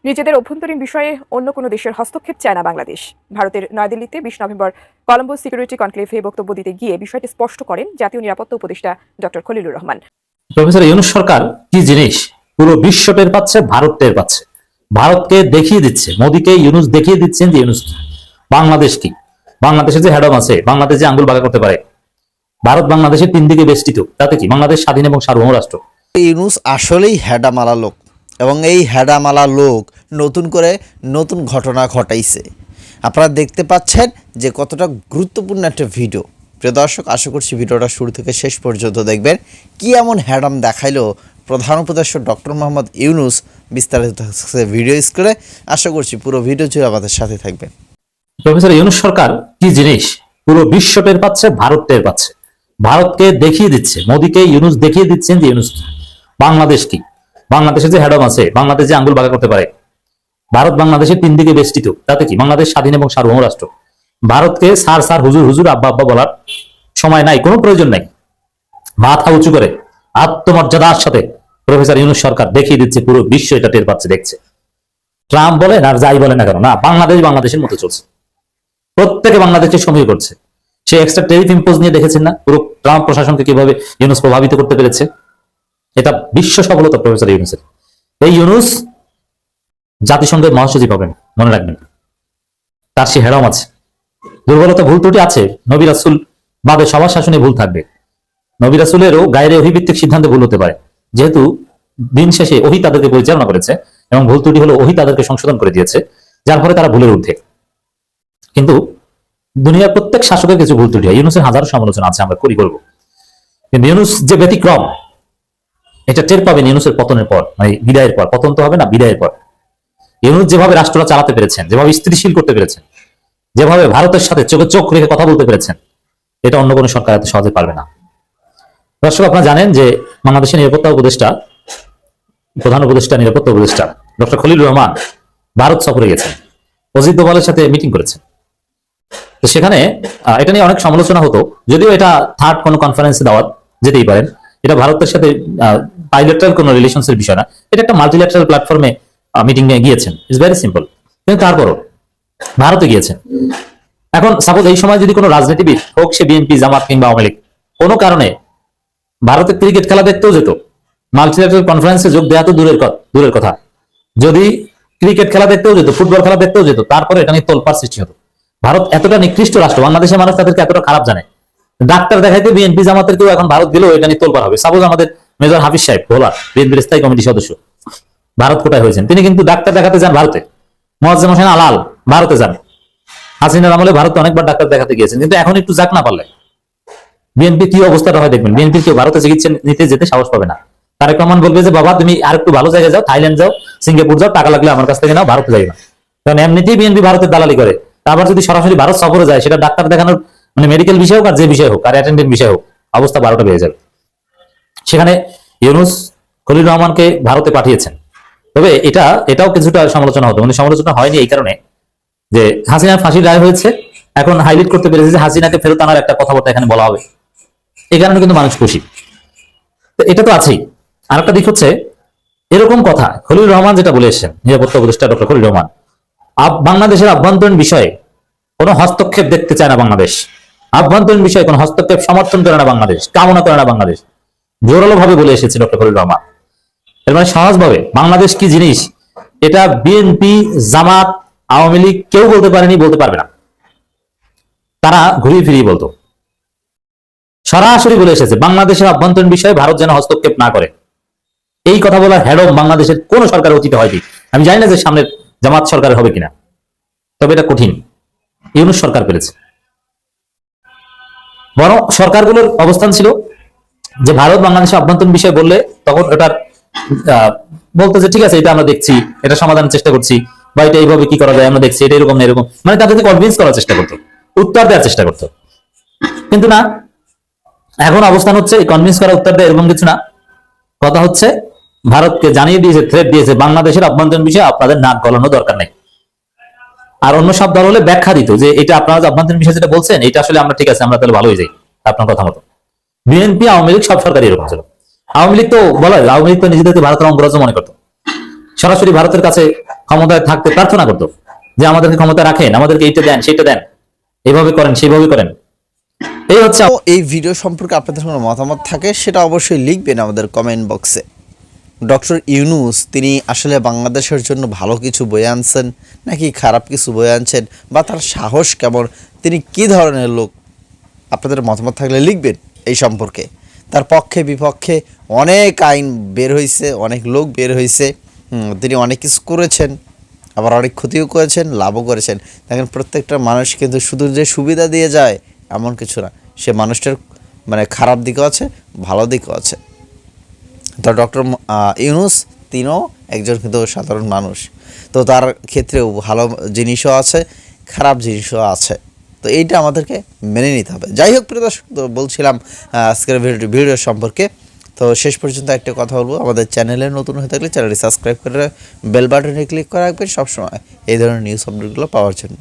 নিজেদের অভ্যন্তরীণ বিষয়ে অন্য কোনো দেশের হস্তক্ষেপ চায় না বাংলাদেশ। ভারতের নয়াদিল্লিতে 20 নভেম্বর কলম্বো সিকিউরিটি কনক্লেভে বক্তব্য দিতে গিয়ে বিষয়টি স্পষ্ট করেন জাতীয় নিরাপত্তা উপদেষ্টা ডক্টর খলিলুর রহমান। প্রফেসর ইউনূস সরকার কি জিনিস পুরো বিশ্ব টের পাচ্ছে, ভারত টের পাচ্ছে। ভারতকে দেখিয়ে দিচ্ছে, মোদীকে ইউনূস দেখিয়ে দিচ্ছেন যে ইউনূস কি, বাংলাদেশ কি। বাংলাদেশে যে হ্যাডম আছে, বাংলাদেশ যে আঙ্গুল বাঁকা করতে পারে। ভারত বাংলাদেশের 3 দিকে বেষ্টিত, তাতে কি বাংলাদেশ স্বাধীন এবং সার্বভৌম রাষ্ট্র। ইউনূস আসলেই হ্যাডামালা লোক, এবং এই হ্যাডামালা লোক নতুন করে নতুন ঘটনা ঘটাইছে। আপনারা দেখতে পাচ্ছেন যে কতটা গুরুত্বপূর্ণ একটা ভিডিও। প্রিয় দর্শক, আশা করছি ভিডিওটা শুরু থেকে শেষ পর্যন্ত দেখবেন। কি এমন হ্যাডাম দেখাইলো প্রধান উপদেষ্টা ডক্টর মোহাম্মদ ইউনূস, বিস্তারিত ভিডিও স্ক্রিনে। আশা করছি পুরো ভিডিও জুড়ে আমাদের সাথে থাকবেন। প্রফেসর ইউনূস সরকার কি জিনিস পুরো বিশ্ব টের পাচ্ছে, ভারত টের পাচ্ছে। ভারতকে দেখিয়ে দিচ্ছে, মোদীকে ইউনূস দেখিয়ে দিচ্ছেন যে ইউনূস কি, বাংলাদেশ কি। বাংলাদেশে যে হ্যাডম আছে, বাংলাদেশ যে আঙ্গুল বাঁকা করতে পারে। ভারত বাংলাদেশের 3 দিকে বেষ্টিত, তাতে কি বাংলাদেশ স্বাধীন এবং সার্বভৌম রাষ্ট্র। ভারতকে স্যার স্যার, হুজুর হুজুর, আব্বা আব্বা বলার সময় নাই, কোনো প্রয়োজন নাই। মাথা উঁচু করে আত্মমর্যাদার সাথে প্রফেসর ইউনূস সরকার দেখিয়ে দিচ্ছে, পুরো বিশ্ব এটা টের পাচ্ছে, দেখছে। ট্রাম্প বলেন আর যাই বলেন না কেন, না, বাংলাদেশ বাংলাদেশের মতো চলছে। প্রত্যেকে বাংলাদেশকে সমীহ করছে। সে এক্সট্রা টেরিফ ইম্পোজ নিয়ে দেখেছেন না, পুরো ট্রাম্প প্রশাসনকে কিভাবে ইউনূস প্রভাবিত করতে পেরেছে। এটা বিশ্ব সফলতা প্রফেসর ইউনূসের। এই ইউনূস জাতিসংঘের মহাসচিব হবেন, মনে রাখবেন। তার সে হেরাম আছে, দুর্বলতা, ভুল ত্রুটি আছে। নবী রাসূল বাদে সবার শাসনে ভুল থাকবে। নবী রাসূলেরও গায়ের অভিভিত্তিক সিদ্ধান্তে ভুল হতে পারে, যেহেতু দিন শেষে ওহী তাদেরকে পরিচালনা করেছে এবং ভুল ত্রুটি হলো ওহী তাদেরকে সংশোধন করে দিয়েছে, যার ফলে তারা ভুলের ঊর্ধ্বে। কিন্তু দুনিয়ার প্রত্যেক শাসকের কিছু ভুল ত্রুটি হয়। ইউনূসের হাজারো সমালোচনা আছে, আমরা করি করবো, কিন্তু ইউনূস যে ব্যতিক্রম, এটা টের পাবেন ইউনূসের পতনের পর, মানে বিদায়ের পর। পতন তো হবে না, বিদায়ের পর। ইউনূস যেভাবে রাষ্ট্রটা চালাতে পেরেছেন, যেভাবে স্থিতিশীল করতে পেরেছেন, যেভাবে ভারতের সাথে চোখে চোখ রেখে কথা বলতে পেরেছেন, এটা অন্য কোনো সরকার এত সহজে পারবে না। দর্শক, আপনারা জানেন যে বাংলাদেশের নিরাপত্তা উপদেষ্টা, প্রধান উপদেষ্টা, নিরাপত্তা উপদেষ্টা ডক্টর খলিলুর রহমান ভারত সফরে গেছেন, অজিত দোভালের সাথে মিটিং করেছেন। তো সেখানে এটা নিয়ে অনেক সমালোচনা হতো, যদিও এটা থার্ড কোনো কনফারেন্সে দাওয়াত যেতেই পারেন। এটা ভারতের সাথে বাইলেটারাল কোনো রিলেশনসের বিষয় না, এটা একটা মাল্টিল্যাটারাল প্ল্যাটফর্মে মিটিং এ গিয়েছেন। It's very simple. কিন্তু তারপরও ভারতে গিয়েছেন। এখন সাপোজ এই সময় যদি কোনো রাজনীতিবিদ হোক, সে বিএনপি, জামাত কিংবা আওয়ামী লীগ, কোনো কারণে ভারতের ক্রিকেট খেলা দেখতেও যেত, মাল্টিল্যাটারাল কনফারেন্সে যোগ দেওয়া তো দূরের কথা, যদি ক্রিকেট খেলা দেখতেও যেত, ফুটবল খেলা দেখতেও যেত, তারপরে এটা নিয়ে তোলপাড় সৃষ্টি হতো। ভারত এতটা নিকৃষ্ট রাষ্ট্র, বাংলাদেশের মানুষ তাদেরকে এতটা খারাপ জানে। ডাক্তার দেখাইতে বিএনপি জামাতের কেউ এখন ভারত গেলেও এটা নিয়ে তোলপাড় হবে। সাপোজ আমাদের মেজর হাফিজ সাহেব ভোলা, বিএনপির স্থায়ী কমিটির সদস্য, ভারত কোটায় হয়েছেন, তিনি কিন্তু ডাক্তার দেখাতে যান ভারতে। মোয়াজ্জেম হোসেন আলাল ভারতে যান। হাসিনার আমলে ভারতে অনেকবার ডাক্তার দেখাতে গিয়েছেন, কিন্তু এখন একটু যাক না পারলে বিএনপি কি অবস্থাটা হয় দেখবেন। বিএনপির কেউ ভারতে চিকিৎসা নিতে যেতে সাহস পাবে না। তারেক রহমান বলবে যে বাবা তুমি আর একটু ভালো জায়গায় যাও, থাইল্যান্ড যাও, সিঙ্গাপুর যাও, টাকা লাগলে আমার কাছ থেকে নাও, ভারতে যাই না। কারণ এমনিতেই বিএনপি ভারতের দালালি করে। আবার যদি সরাসরি ভারত সফরে যায়, সেটা ডাক্তার দেখানোর মানে মেডিকেল বিষয় হোক আর যে বিষয় হোক, আর অ্যাটেন্ডেন্ট বিষয় হোক, অবস্থা 12টা বেড়ে যাবে। সেখানে ইউনূস খলিলুর রহমানকে ভারতে পাঠিয়েছেন। তবে এটাও কিছুটা সমালোচনা হতো, মানে সমালোচনা হয়নি এই কারণে যে হাসিনার ফাঁসির রায় হয়েছে, এখন হাইলাইট করতে পেরেছে যে হাসিনাকে ফেরত আনার একটা কথাবার্তা এখানে বলা হবে, এই কারণে কিন্তু মানুষ খুশি। তো এটা তো আছেই। আর একটা দিক হচ্ছে, এরকম কথা খলিলুর রহমান যেটা বলে এসেছেন, নিরাপত্তা উপদেষ্টা ডক্টর খলিলুর রহমান, বাংলাদেশের আভ্যন্তরীণ বিষয়ে কোনো হস্তক্ষেপ দেখতে চায় না বাংলাদেশ। আভ্যন্তরীণ বিষয়ে কোনো হস্তক্ষেপ সমর্থন করে না বাংলাদেশ, কামনা করে না বাংলাদেশ, জোরালো ভাবে বলে এসেছে ডক্টর খলিলুর রহমান। এর মানে সহজভাবে বাংলাদেশ কি জিনিস এটা বিএনপি, জামাত, আওয়ামী লীগ কেউ বলতে পারেনি, বলতে পারবে না। তারা ঘুরিয়ে ফিরিয়ে বলতো, সরাসরি বলে এসেছে বাংলাদেশের আভ্যন্তরীণ বিষয়ে ভারত যেন হস্তক্ষেপ না করে। এই কথা বলার হেডম বাংলাদেশের কোন সরকার অতীতে হয়নি। আমি জানি না যে সামনের জামাত সরকার হবে কিনা, তবে এটা কঠিন। ইউনূস সরকার পেরেছে। বরং সরকারগুলোর অবস্থান ছিল যে ভারত বাংলাদেশের আভ্যন্তরীণ বিষয় বললে তখন ওটার বলতো যে ঠিক আছে, এটা আমরা দেখছি, এটা সমাধানের চেষ্টা করছি, বা এটা এইভাবে কি করা যায় আমরা দেখছি, এটা এরকম না এরকম, মানে তাদেরকে কনভিন্স করার চেষ্টা করতো, উত্তর দেওয়ার চেষ্টা করতো। কিন্তু না, এখন অবস্থান হচ্ছে এই কনভিন্স করা, উত্তর দেয় এরকম কিছু না। কথা হচ্ছে ভারতকে জানিয়ে দিয়েছে, থ্রেট দিয়েছে, বাংলাদেশের আভ্যন্তরীণ বিষয়ে আপনাদের নাক গলানো দরকার নেই। আর অন্য সব দল হলে ব্যাখ্যা দিত যে এটা আপনারা আভ্যন্তরীণ বিষয় যেটা বলছেন, এটা আসলে আমরা ঠিক আছে, আমরা তাহলে ভালো হয়ে যাই আপনার কথা মতো। বিএনপি, আওয়ামী লীগ সব সরকারই এরকম ছিল। আওয়ামী লীগ তো বলা হয়, আওয়ামী লীগ তো নিজেদেরকে ভারতের অঙ্গরাজ্য মনে করতো। সরাসরি ভারতের কাছে ক্ষমতায় থাকতে প্রার্থনা করতো যে আমাদেরকে ক্ষমতা রাখেন, আমাদেরকে এইটা দেন সেইটা দেন, এইভাবে করেন সেইভাবে করেন। এই হচ্ছে তো এই ভিডিও সম্পর্কে আপনাদের কোনো মতামত থাকে সেটা অবশ্যই লিখবেন আমাদের কমেন্ট বক্সে। ডক্টর ইউনূস তিনি আসলে বাংলাদেশের জন্য ভালো কিছু বয়ে আনছেন নাকি খারাপ কিছু বয়ে আনছেন, বা তার সাহস কেমন, তিনি কি ধরনের লোক, আপনাদের মতামত থাকলে লিখবেন এই সম্পর্কে। তার পক্ষে বিপক্ষে অনেক আইন বের হয়েছে, অনেক লোক বের হয়েছে, তিনি অনেক কিছু করেছেন, আবার অনেক ক্ষতিও করেছেন, লাভও করেছেন। দেখেন প্রত্যেকটা মানুষ কিন্তু শুধু যে সুবিধা দিয়ে যায় এমন কিছু না, সে মানুষটার মানে খারাপ দিকও আছে, ভালো দিকও আছে। তো ডক্টর ইউনূস তিনিও একজন কিন্তু সাধারণ মানুষ, তো তার ক্ষেত্রেও ভালো জিনিসও আছে, খারাপ জিনিসও আছে, তো এইটা আমাদেরকে মেনে নিতে হবে। যাই হোক প্রিয় দর্শক, তো বলছিলাম আজকের ভিডিও সম্পর্কে। তো শেষ পর্যন্ত একটা কথা বলবো, আমাদের চ্যানেলে নতুন হয়ে থাকলে চ্যানেলটি সাবস্ক্রাইব করে বেল বাটনে ক্লিক করে রাখবেন সবসময় এই ধরনের নিউজ আপডেটগুলো পাওয়ার জন্য।